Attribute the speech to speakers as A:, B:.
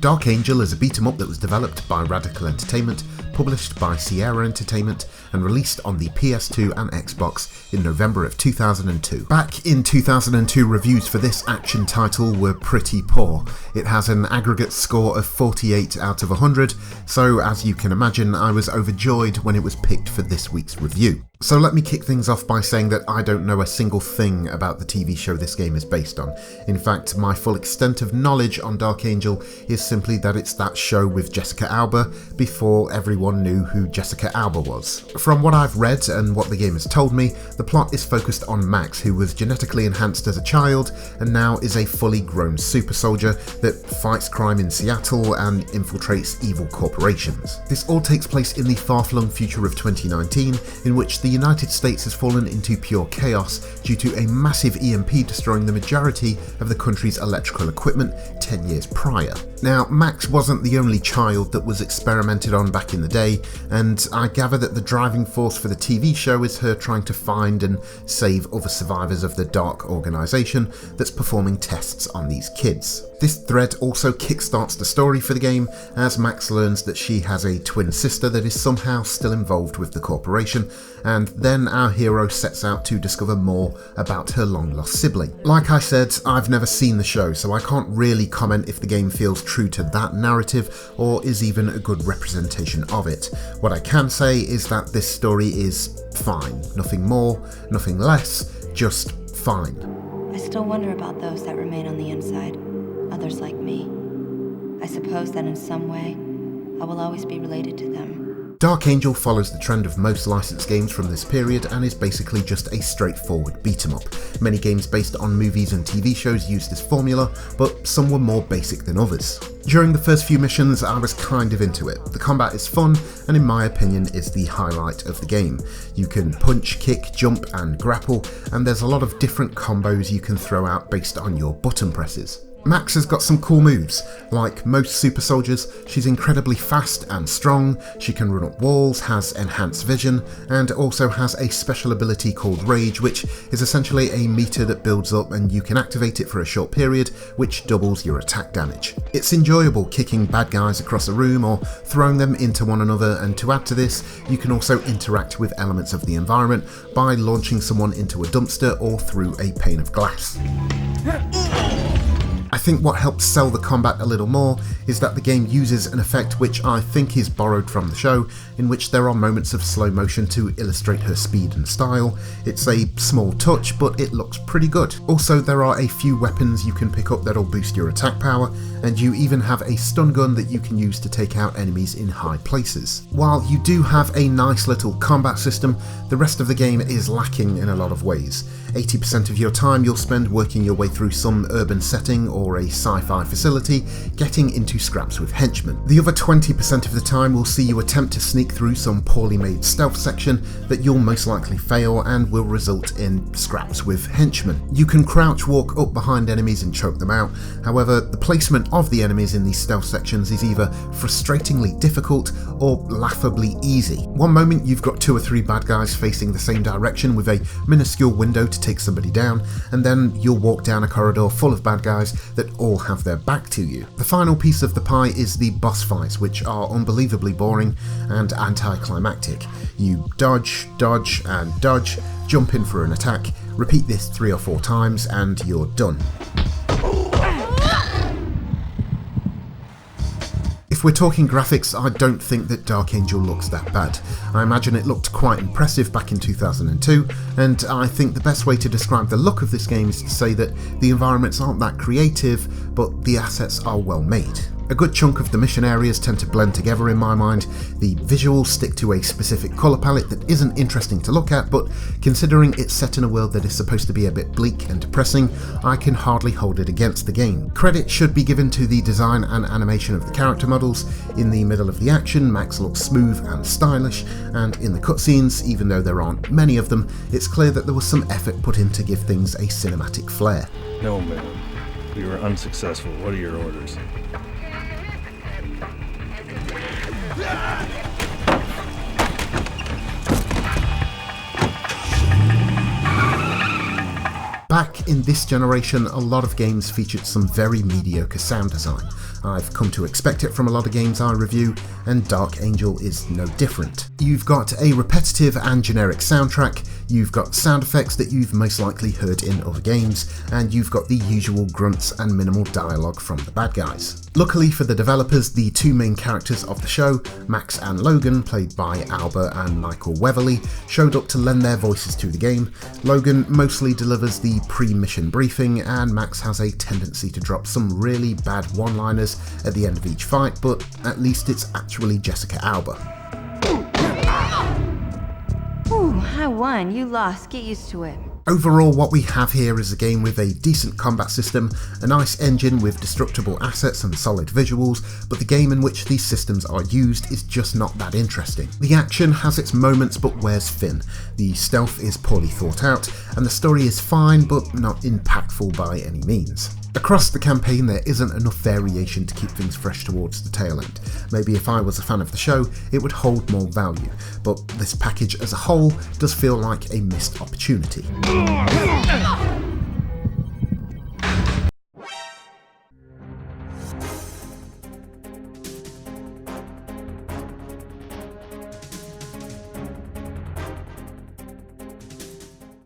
A: Dark Angel is a beat-em-up that was developed by Radical Entertainment, published by Sierra Entertainment, and released on the PS2 and Xbox in November of 2002. Back in 2002, reviews for this action title were pretty poor. It has an aggregate score of 48 out of 100, so as you can imagine, I was overjoyed when it was picked for this week's review. So let me kick things off by saying that I don't know a single thing about the TV show this game is based on. In fact, my full extent of knowledge on Dark Angel is simply that it's that show with Jessica Alba before everyone knew who Jessica Alba was. From what I've read and what the game has told me, the plot is focused on Max, who was genetically enhanced as a child and now is a fully grown super soldier that fights crime in Seattle and infiltrates evil corporations. This all takes place in the far-flung future of 2019, in which the United States has fallen into pure chaos due to a massive EMP destroying the majority of the country's electrical equipment 10 years prior. Now, Max wasn't the only child that was experimented on back in the day, and I gather that the driving force for the TV show is her trying to find and save other survivors of the dark organisation that's performing tests on these kids. This thread also kickstarts the story for the game, as Max learns that she has a twin sister that is somehow still involved with the corporation, and then our hero sets out to discover more about her long-lost sibling. Like I said, I've never seen the show, so I can't really comment if the game feels true to that narrative or is even a good representation of it. What I can say is that this story is fine. Nothing more, nothing less, just fine.
B: I still wonder about those that remain on the inside, others like me. I suppose that in some way, I will always be related to them.
A: Dark Angel follows the trend of most licensed games from this period and is basically just a straightforward beat-em-up. Many games based on movies and TV shows use this formula, but some were more basic than others. During the first few missions, I was kind of into it. The combat is fun, and in my opinion is the highlight of the game. You can punch, kick, jump and grapple, and there's a lot of different combos you can throw out based on your button presses. Max has got some cool moves. Like most super soldiers, she's incredibly fast and strong, she can run up walls, has enhanced vision, and also has a special ability called Rage, which is essentially a meter that builds up and you can activate it for a short period, which doubles your attack damage. It's enjoyable kicking bad guys across a room or throwing them into one another, and to add to this, you can also interact with elements of the environment by launching someone into a dumpster or through a pane of glass. I think what helps sell the combat a little more is that the game uses an effect which I think is borrowed from the show, in which there are moments of slow motion to illustrate her speed and style. It's a small touch, but it looks pretty good. Also, there are a few weapons you can pick up that'll boost your attack power, and you even have a stun gun that you can use to take out enemies in high places. While you do have a nice little combat system, the rest of the game is lacking in a lot of ways. 80% of your time you'll spend working your way through some urban setting or a sci-fi facility, getting into scraps with henchmen. The other 20% of the time will see you attempt to sneak through some poorly made stealth section that you'll most likely fail and will result in scraps with henchmen. You can crouch walk up behind enemies and choke them out, however the placement of the enemies in these stealth sections is either frustratingly difficult or laughably easy. One moment you've got 2 or 3 bad guys facing the same direction with a minuscule window to take somebody down, and then you'll walk down a corridor full of bad guys that all have their back to you. The final piece of the pie is the boss fights, which are unbelievably boring and anticlimactic. You dodge, dodge and dodge, jump in for an attack, repeat this 3 or 4 times and you're done. If we're talking graphics, I don't think that Dark Angel looks that bad. I imagine it looked quite impressive back in 2002, and I think the best way to describe the look of this game is to say that the environments aren't that creative, but the assets are well made. A good chunk of the mission areas tend to blend together in my mind. The visuals stick to a specific colour palette that isn't interesting to look at, but considering it's set in a world that is supposed to be a bit bleak and depressing, I can hardly hold it against the game. Credit should be given to the design and animation of the character models. In the middle of the action, Max looks smooth and stylish, and in the cutscenes, even though there aren't many of them, it's clear that there was some effort put in to give things a cinematic flair.
C: No, man. We were unsuccessful. What are your orders?
A: Back in this generation, a lot of games featured some very mediocre sound design. I've come to expect it from a lot of games I review, and Dark Angel is no different. You've got a repetitive and generic soundtrack, you've got sound effects that you've most likely heard in other games, and you've got the usual grunts and minimal dialogue from the bad guys. Luckily for the developers, the two main characters of the show, Max and Logan, played by Alba and Michael Weatherly, showed up to lend their voices to the game. Logan mostly delivers the pre-mission briefing, and Max has a tendency to drop some really bad one-liners at the end of each fight, but at least it's actually Jessica Alba.
B: Ooh, I won. You lost. Get used to it.
A: Overall, what we have here is a game with a decent combat system, a nice engine with destructible assets and solid visuals, but the game in which these systems are used is just not that interesting. The action has its moments but wears thin, the stealth is poorly thought out, and the story is fine but not impactful by any means. Across the campaign there isn't enough variation to keep things fresh towards the tail end. Maybe if I was a fan of the show, it would hold more value, but this package as a whole does feel like a missed opportunity.